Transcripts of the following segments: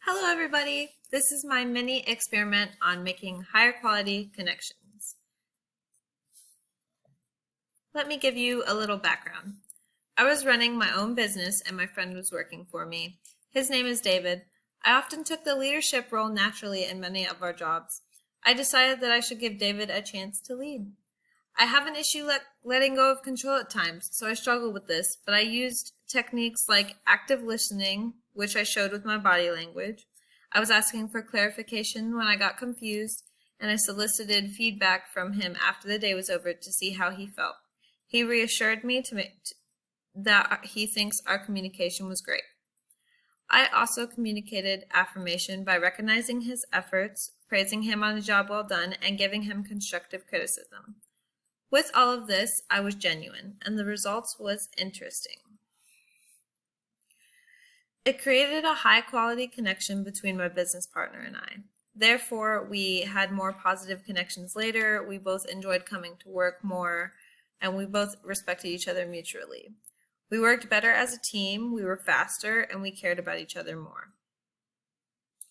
Hello everybody! This is my mini experiment on making higher quality connections. Let me give you a little background. I was running my own business and my friend was working for me. His name is David. I often took the leadership role naturally in many of our jobs. I decided that I should give David a chance to lead. I have an issue letting go of control at times, so I struggle with this, but I used techniques like active listening, which I showed with my body language. I was asking for clarification when I got confused, and I solicited feedback from him after the day was over to see how he felt. He reassured me that he thinks our communication was great. I also communicated affirmation by recognizing his efforts, praising him on a job well done, and giving him constructive criticism. With all of this, I was genuine, and the results was interesting. It created a high-quality connection between my business partner and I. Therefore, we had more positive connections later, we both enjoyed coming to work more, and we both respected each other mutually. We worked better as a team, we were faster, and we cared about each other more.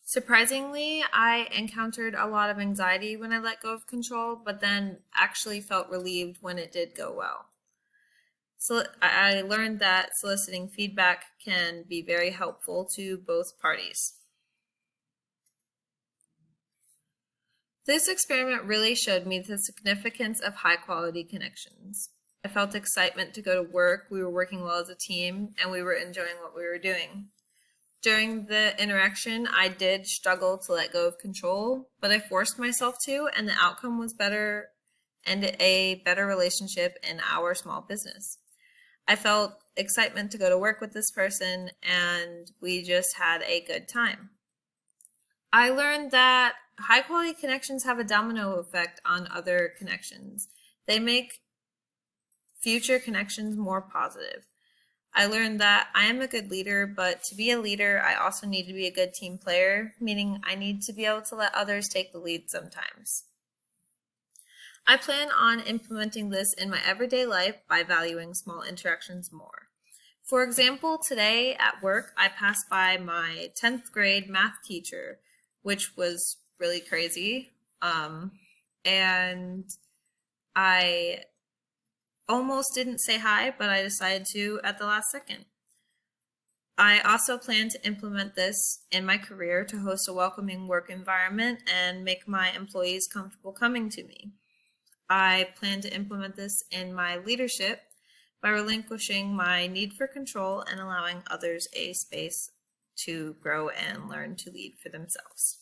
Surprisingly, I encountered a lot of anxiety when I let go of control, but then actually felt relieved when it did go well. So I learned that soliciting feedback can be very helpful to both parties. This experiment really showed me the significance of high-quality connections. I felt excitement to go to work, we were working well as a team, and we were enjoying what we were doing. During the interaction, I did struggle to let go of control, but I forced myself to, and the outcome was better and a better relationship in our small business. I felt excitement to go to work with this person, and we just had a good time. I learned that high-quality connections have a domino effect on other connections. They make future connections more positive. I learned that I am a good leader, but to be a leader, I also need to be a good team player, meaning I need to be able to let others take the lead sometimes. I plan on implementing this in my everyday life by valuing small interactions more. For example, today at work, I passed by my 10th grade math teacher, which was really crazy, and I almost didn't say hi, but I decided to at the last second. I also plan to implement this in my career to host a welcoming work environment and make my employees comfortable coming to me. I plan to implement this in my leadership by relinquishing my need for control and allowing others a space to grow and learn to lead for themselves.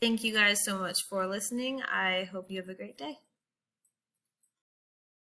Thank you guys so much for listening. I hope you have a great day.